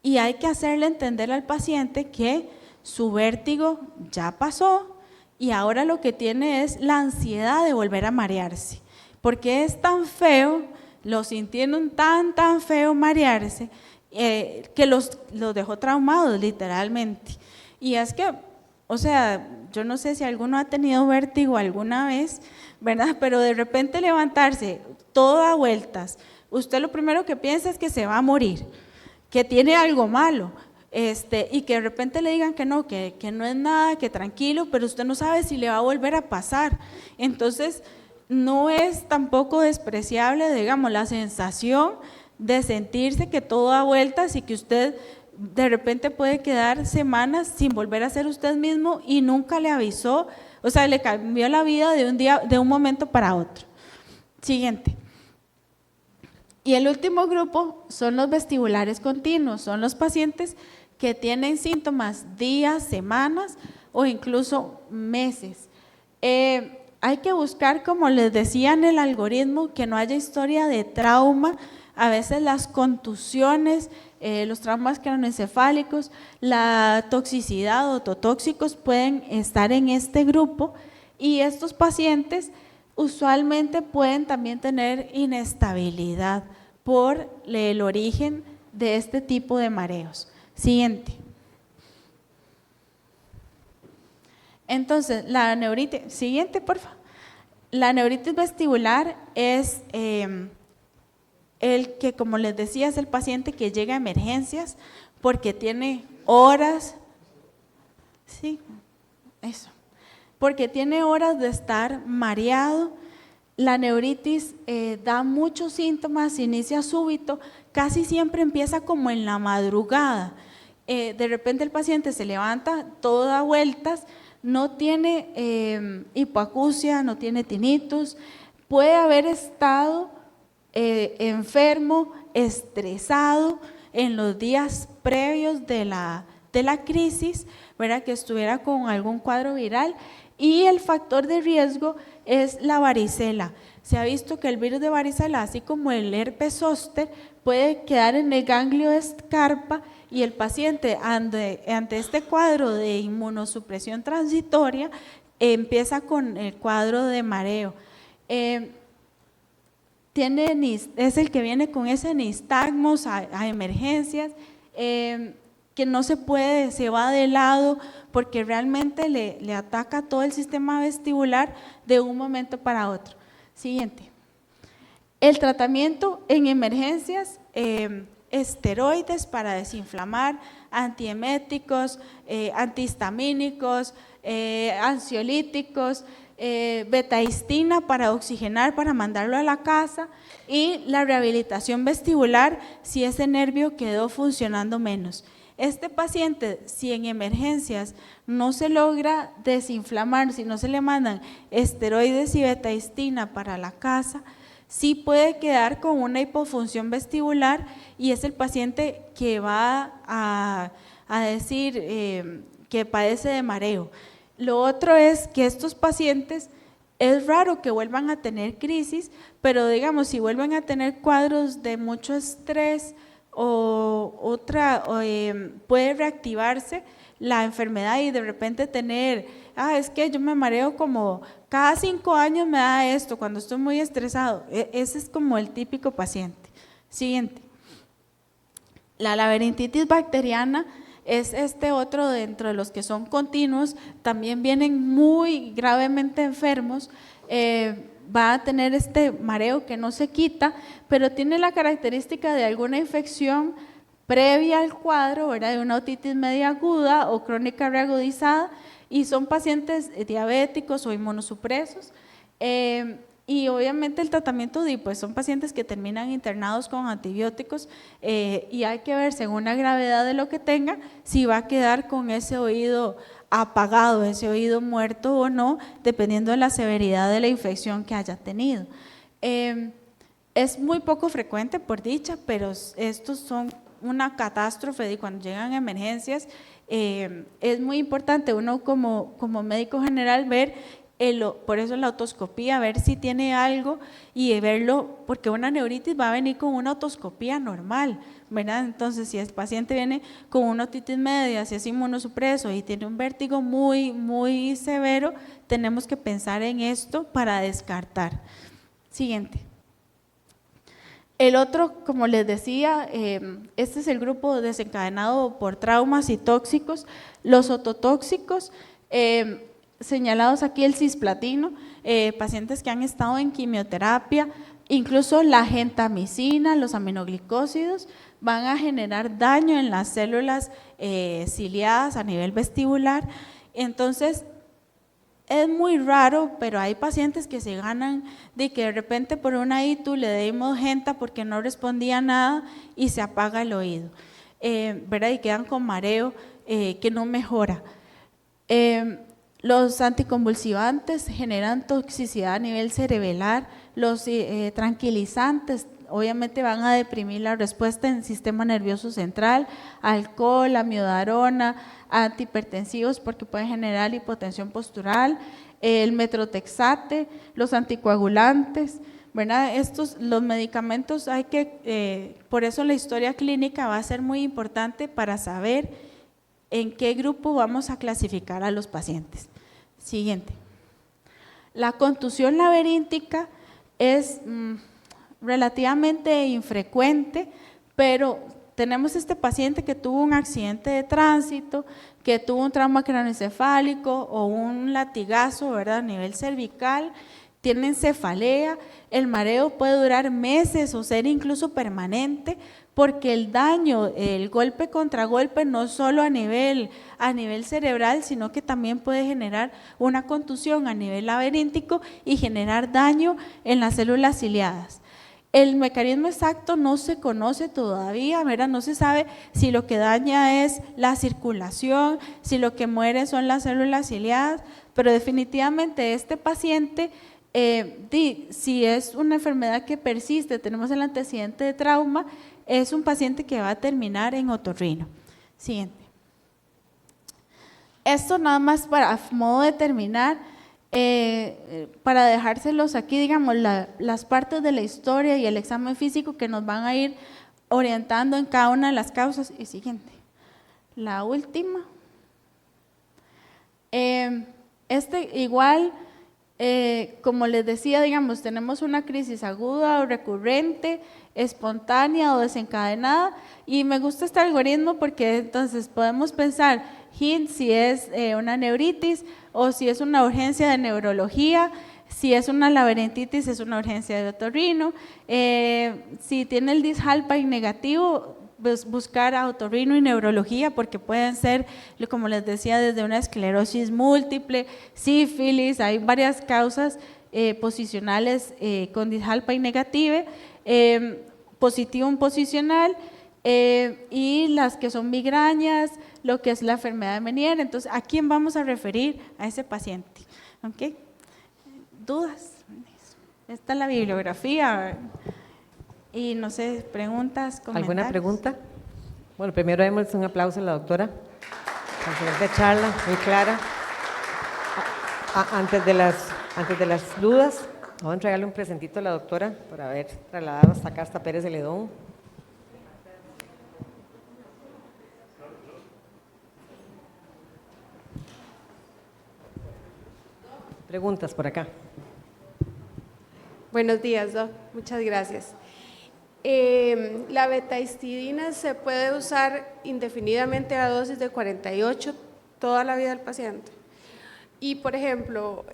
y hay que hacerle entender al paciente que su vértigo ya pasó y ahora lo que tiene es la ansiedad de volver a marearse. Porque es tan feo, lo sintieron tan feo marearse, que los dejó traumados literalmente. Y es que, o sea, yo no sé si alguno ha tenido vértigo alguna vez, ¿verdad? Pero de repente levantarse todo a vueltas, usted lo primero que piensa es que se va a morir, que tiene algo malo, y que de repente le digan que no es nada, que tranquilo, pero usted no sabe si le va a volver a pasar. Entonces, no es tampoco despreciable, digamos, la sensación de sentirse que todo da vueltas y que usted de repente puede quedar semanas sin volver a ser usted mismo y nunca le avisó, o sea, le cambió la vida de un momento para otro. Siguiente. Y el último grupo son los vestibulares continuos, son los pacientes que tienen síntomas días, semanas o incluso meses. Hay que buscar, como les decía en el algoritmo, que no haya historia de trauma. A veces las contusiones, los traumas craneoencefálicos, la toxicidad o ototóxicos pueden estar en este grupo y estos pacientes usualmente pueden también tener inestabilidad por el origen de este tipo de mareos. Siguiente. Entonces, la neuritis, siguiente por favor. La neuritis vestibular es el que, como les decía, es el paciente que llega a emergencias porque tiene horas, sí, eso, porque tiene horas de estar mareado. La neuritis da muchos síntomas, inicia súbito, casi siempre empieza como en la madrugada. De repente el paciente se levanta, todo da vueltas, no tiene hipoacusia, no tiene tinnitus, puede haber estado enfermo, estresado en los días previos de la crisis, ¿verdad? Que estuviera con algún cuadro viral, y el factor de riesgo es la varicela. Se ha visto que el virus de varicela, así como el herpes zóster, puede quedar en el ganglio de Scarpa y el paciente ante este cuadro de inmunosupresión transitoria empieza con el cuadro de mareo. Es el que viene con ese nistagmos a emergencias, que no se puede, se va de lado porque realmente le ataca todo el sistema vestibular de un momento para otro. Siguiente. El tratamiento en emergencias, esteroides para desinflamar, antieméticos, antihistamínicos, ansiolíticos, betahistina para oxigenar, para mandarlo a la casa, y la rehabilitación vestibular si ese nervio quedó funcionando menos. Este paciente, si en emergencias no se logra desinflamar, si no se le mandan esteroides y betahistina para la casa, sí puede quedar con una hipofunción vestibular y es el paciente que va a decir que padece de mareo. Lo otro es que estos pacientes es raro que vuelvan a tener crisis, pero digamos, si vuelven a tener cuadros de mucho estrés puede reactivarse la enfermedad y de repente tener, es que yo me mareo como cada 5 años me da esto cuando estoy muy estresado. Ese es como el típico paciente. Siguiente. La laberintitis bacteriana es otro dentro de los que son continuos, también vienen muy gravemente enfermos, va a tener este mareo que no se quita, pero tiene la característica de alguna infección previa al cuadro, ¿verdad? De una otitis media aguda o crónica reagudizada, y son pacientes diabéticos o inmunosupresos. Y obviamente el tratamiento pues son pacientes que terminan internados con antibióticos y hay que ver según la gravedad de lo que tenga si va a quedar con ese oído apagado, ese oído muerto o no, dependiendo de la severidad de la infección que haya tenido. Es muy poco frecuente por dicha, pero estos son una catástrofe y cuando llegan emergencias es muy importante uno como médico general ver por eso la otoscopía, ver si tiene algo y verlo, porque una neuritis va a venir con una otoscopía normal, ¿verdad? Entonces, si el paciente viene con una otitis media, si es inmunosupreso y tiene un vértigo muy, muy severo, tenemos que pensar en esto para descartar. Siguiente. El otro, como les decía, este es el grupo desencadenado por traumas y tóxicos. Los ototóxicos, señalados aquí el cisplatino, pacientes que han estado en quimioterapia, incluso la gentamicina, los aminoglicósidos, van a generar daño en las células ciliadas a nivel vestibular. Entonces, es muy raro, pero hay pacientes que se ganan de que de repente por una ITU le dimos genta porque no respondía nada y se apaga el oído, ¿verdad? Y quedan con mareo que no mejora. Los anticonvulsivantes generan toxicidad a nivel cerebelar, los tranquilizantes obviamente van a deprimir la respuesta en el sistema nervioso central, alcohol, amiodarona, antihipertensivos porque pueden generar hipotensión postural, el metrotexate, los anticoagulantes, ¿verdad? Los medicamentos hay que, por eso la historia clínica va a ser muy importante para saber en qué grupo vamos a clasificar a los pacientes. Siguiente. La contusión laberíntica es relativamente infrecuente, pero tenemos este paciente que tuvo un accidente de tránsito, que tuvo un trauma craneoencefálico o un latigazo, ¿verdad? A nivel cervical, tienen cefalea, el mareo puede durar meses o ser incluso permanente, porque el daño, el golpe contra golpe, no solo a nivel cerebral, sino que también puede generar una contusión a nivel laberíntico y generar daño en las células ciliadas. El mecanismo exacto no se conoce todavía, ¿verdad? No se sabe si lo que daña es la circulación, si lo que muere son las células ciliadas, pero definitivamente este paciente, si es una enfermedad que persiste, tenemos el antecedente de trauma, es un paciente que va a terminar en otorrino. Siguiente. Esto nada más a modo de terminar, para dejárselos aquí, digamos, las partes de la historia y el examen físico que nos van a ir orientando en cada una de las causas. Y siguiente. La última. Igual, como les decía, digamos, tenemos una crisis aguda o recurrente, espontánea o desencadenada, y me gusta este algoritmo porque entonces podemos pensar si es una neuritis o si es una urgencia de neurología, Si es una laberintitis, es una urgencia de otorrino. Si tiene el Dish-Alpine negativo, pues buscar a otorrino y neurología, porque pueden ser, como les decía, desde una esclerosis múltiple, sífilis, hay varias causas posicionales con Dish-Alpine negative, positivo posicional, y las que son migrañas, lo que es la enfermedad de Meniere. Entonces, ¿a quién vamos a referir? A ese paciente. ¿Okay? ¿Dudas? Esta es la bibliografía. Y no sé, preguntas, comentarios. ¿Alguna pregunta? Bueno, primero demos un aplauso a la doctora. Excelente charla, muy clara. Antes de las dudas, voy a entregarle un presentito a la doctora por haber trasladado hasta acá, hasta Pérez Celedón. Preguntas por acá. Buenos días, Doc. Muchas gracias. La betahistidina se puede usar indefinidamente a dosis de 48 toda la vida del paciente. Y, por ejemplo,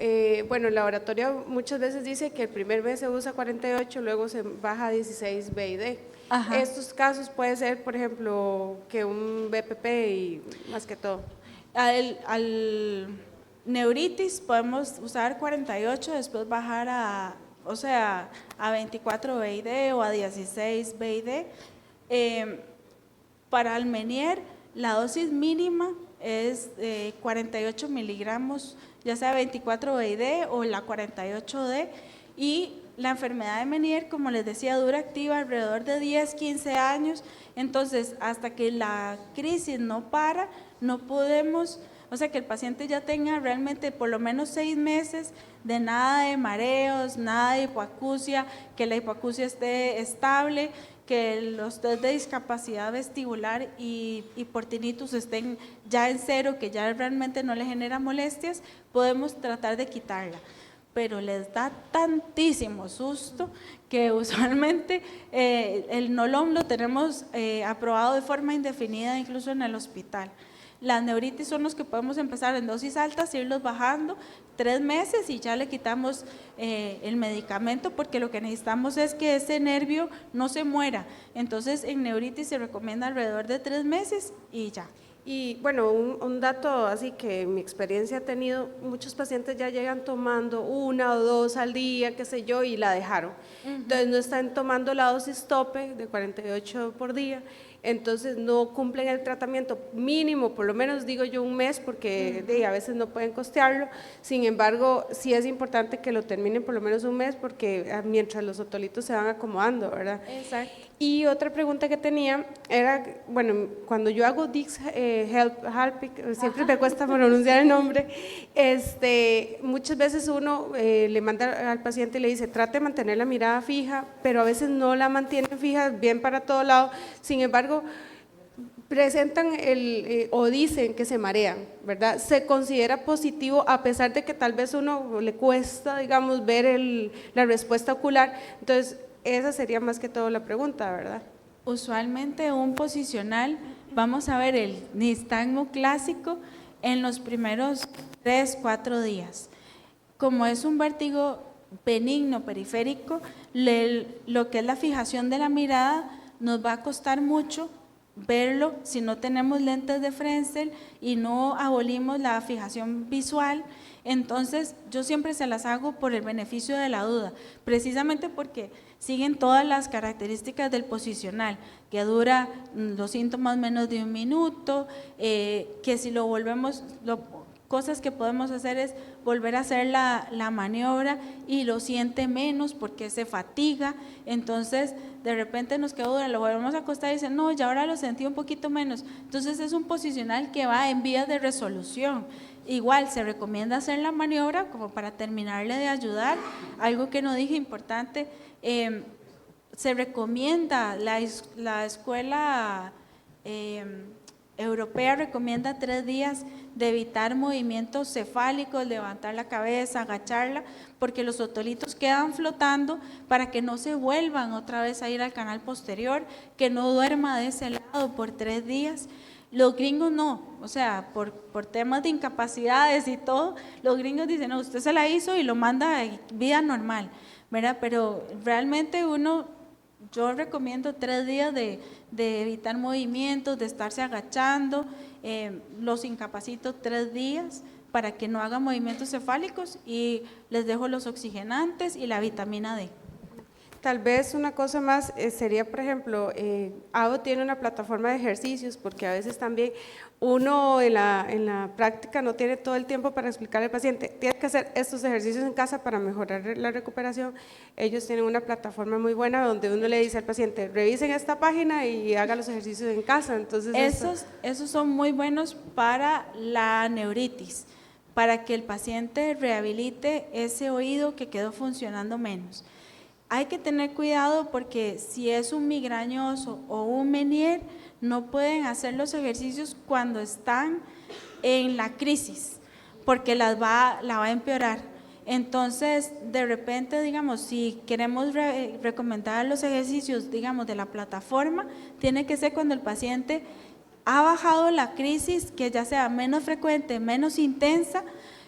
bueno, el laboratorio muchas veces dice que el primer mes se usa 48, luego se baja a 16 B y D. Ajá. Estos casos puede ser, por ejemplo, que un BPP y más que todo. Al neuritis podemos usar 48, después bajar a 24 BID o a 16 BID. Para el Meniere, la dosis mínima es 48 miligramos, ya sea 24 BID o la 48D, y la enfermedad de Meniere, como les decía, dura activa alrededor de 10, 15 años, entonces hasta que la crisis no para, no podemos, o sea, que el paciente ya tenga realmente por lo menos 6 meses de nada de mareos, nada de hipoacusia, que la hipoacusia esté estable, que los test de discapacidad vestibular y por tinnitus estén ya en cero, que ya realmente no le genera molestias, podemos tratar de quitarla. Pero les da tantísimo susto que usualmente el nolom lo tenemos aprobado de forma indefinida incluso en el hospital. Las neuritis son los que podemos empezar en dosis altas, irlos bajando 3 meses y ya le quitamos el medicamento, porque lo que necesitamos es que ese nervio no se muera. Entonces en neuritis se recomienda alrededor de 3 meses y ya. Y bueno, un dato así que en mi experiencia he tenido, muchos pacientes ya llegan tomando 1 o 2 al día, qué sé yo, y la dejaron. Entonces no están tomando la dosis tope de 48 por día, entonces no cumplen el tratamiento mínimo, por lo menos digo yo 1 mes, porque a veces no pueden costearlo. Sin embargo, sí es importante que lo terminen por lo menos 1 mes, porque mientras los otolitos se van acomodando, ¿verdad? Exacto. Y otra pregunta que tenía era, bueno, cuando yo hago Dish-Alpine, siempre me cuesta pronunciar el nombre, muchas veces uno le manda al paciente y le dice, trate de mantener la mirada fija, pero a veces no la mantienen fija, bien para todo lado. Sin embargo, presentan o dicen que se marean, ¿verdad? Se considera positivo a pesar de que tal vez uno le cuesta, digamos, ver la respuesta ocular. Entonces, esa sería más que todo la pregunta, ¿verdad? Usualmente un posicional, vamos a ver el nistagmo clásico en los primeros 3, 4 días. Como es un vértigo benigno periférico, lo que es la fijación de la mirada nos va a costar mucho verlo si no tenemos lentes de Frenzel y no abolimos la fijación visual. Entonces yo siempre se las hago por el beneficio de la duda, precisamente porque siguen todas las características del posicional, que dura los síntomas menos de 1 minuto, que si lo volvemos, cosas que podemos hacer es volver a hacer la maniobra y lo siente menos porque se fatiga. Entonces de repente nos quedó dura, lo volvemos a acostar y dice, no, ya ahora lo sentí un poquito menos. Entonces es un posicional que va en vías de resolución. Igual se recomienda hacer la maniobra como para terminarle de ayudar. Algo que no dije importante, se recomienda, la escuela europea recomienda 3 días de evitar movimientos cefálicos, levantar la cabeza, agacharla, porque los otolitos quedan flotando para que no se vuelvan otra vez a ir al canal posterior, que no duerma de ese lado por 3 días. Los gringos no, o sea, por temas de incapacidades y todo, los gringos dicen, no, usted se la hizo y lo manda a vida normal, ¿verdad? Pero realmente yo recomiendo 3 días de evitar movimientos, de estarse agachando, los incapacito 3 días para que no hagan movimientos cefálicos y les dejo los oxigenantes y la vitamina D. Tal vez una cosa más sería, por ejemplo, AVO tiene una plataforma de ejercicios, porque a veces también uno en la práctica no tiene todo el tiempo para explicarle al paciente, tiene que hacer estos ejercicios en casa para mejorar la recuperación. Ellos tienen una plataforma muy buena donde uno le dice al paciente, revisen esta página y haga los ejercicios en casa. Entonces esos son muy buenos para la neuritis, para que el paciente rehabilite ese oído que quedó funcionando menos. Hay que tener cuidado porque si es un migrañoso o un Meniere, no pueden hacer los ejercicios cuando están en la crisis, porque la va a empeorar. Entonces, de repente, digamos, si queremos recomendar los ejercicios, digamos, de la plataforma, tiene que ser cuando el paciente ha bajado la crisis, que ya sea menos frecuente, menos intensa,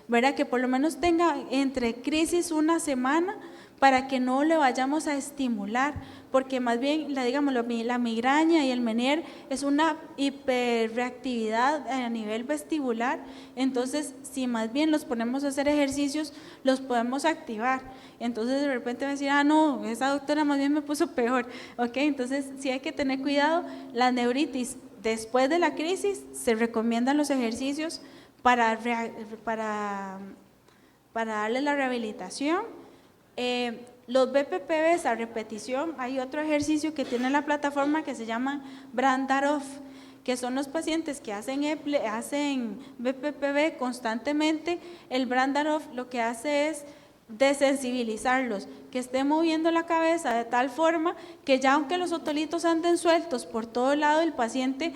¿verdad? Que por lo menos tenga entre crisis una semana, para que no le vayamos a estimular, porque más bien, la migraña y el Meniere es una hiperreactividad a nivel vestibular, entonces si más bien los ponemos a hacer ejercicios, los podemos activar. Entonces de repente va a decir, no, esa doctora más bien me puso peor, ok, entonces sí hay que tener cuidado. La neuritis, después de la crisis, se recomiendan los ejercicios para darle la rehabilitación. Los BPPVs a repetición, hay otro ejercicio que tiene la plataforma que se llama Brandarov, que son los pacientes que hacen BPPV constantemente. El Brandarov lo que hace es desensibilizarlos, que esté moviendo la cabeza de tal forma que ya aunque los otolitos anden sueltos por todo lado, el paciente,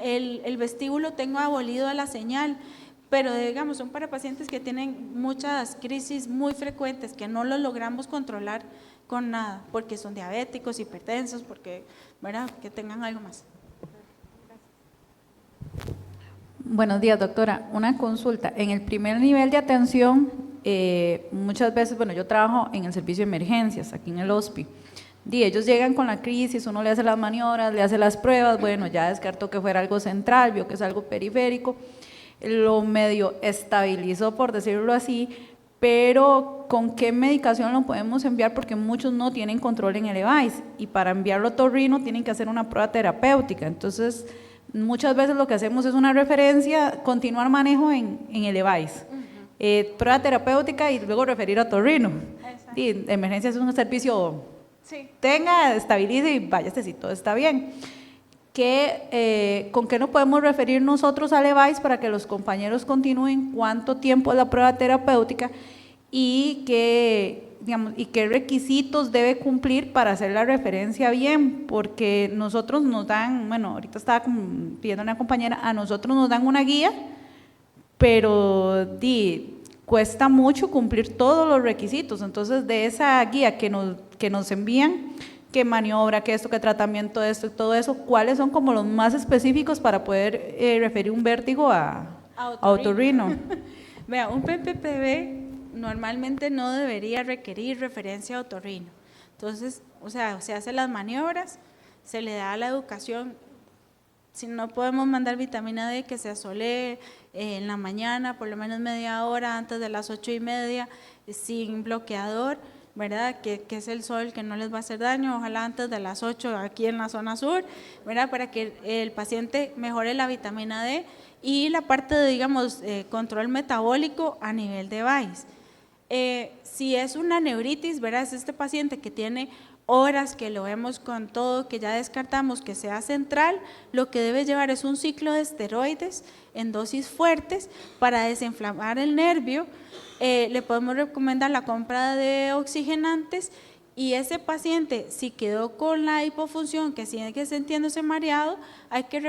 el vestíbulo tenga abolido a la señal. Pero digamos, son para pacientes que tienen muchas crisis muy frecuentes, que no los logramos controlar con nada, porque son diabéticos, hipertensos, porque, ¿verdad?, que tengan algo más. Buenos días, doctora. Una consulta. En el primer nivel de atención, muchas veces, yo trabajo en el servicio de emergencias, aquí en el HOSPI. Ellos llegan con la crisis, uno le hace las maniobras, le hace las pruebas, ya descartó que fuera algo central, vio que es algo periférico, lo medio estabilizó, por decirlo así, pero ¿con qué medicación lo podemos enviar? Porque muchos no tienen control en el EVAIS y para enviarlo a otorrino tienen que hacer una prueba terapéutica. Entonces, muchas veces lo que hacemos es una referencia, continuar manejo en el EVAIS, prueba terapéutica y luego referir a otorrino. Y emergencia es un servicio, sí, tenga, estabilice y váyase si todo está bien. ¿Con qué no podemos referir nosotros al EVAIS para que los compañeros continúen? ¿Cuánto tiempo es la prueba terapéutica? Y qué requisitos debe cumplir para hacer la referencia bien, porque nosotros nos dan, ahorita estaba pidiendo a una compañera, a nosotros nos dan una guía, pero cuesta mucho cumplir todos los requisitos. Entonces, de esa guía que nos envían, qué maniobra, qué esto, qué tratamiento de esto y todo eso, cuáles son como los más específicos para poder referir un vértigo a otorrino. Vea, un PPPV normalmente no debería requerir referencia a otorrino. Entonces, se hacen las maniobras, se le da la educación. Si no podemos mandar vitamina D, que se asolee en la mañana, por lo menos media hora antes de las 8:30, sin bloqueador, ¿verdad? Que es el sol, que no les va a hacer daño, ojalá antes de las 8 aquí en la zona sur, ¿verdad? Para que el paciente mejore la vitamina D y la parte de, control metabólico a nivel de EVAIS. Si es una neuritis, ¿verdad? Es este paciente que tiene horas, que lo vemos con todo, que ya descartamos que sea central, lo que debe llevar es un ciclo de esteroides en dosis fuertes para desinflamar el nervio. Le podemos recomendar la compra de oxigenantes y ese paciente, si quedó con la hipofunción, que sigue sintiéndose mareado, hay que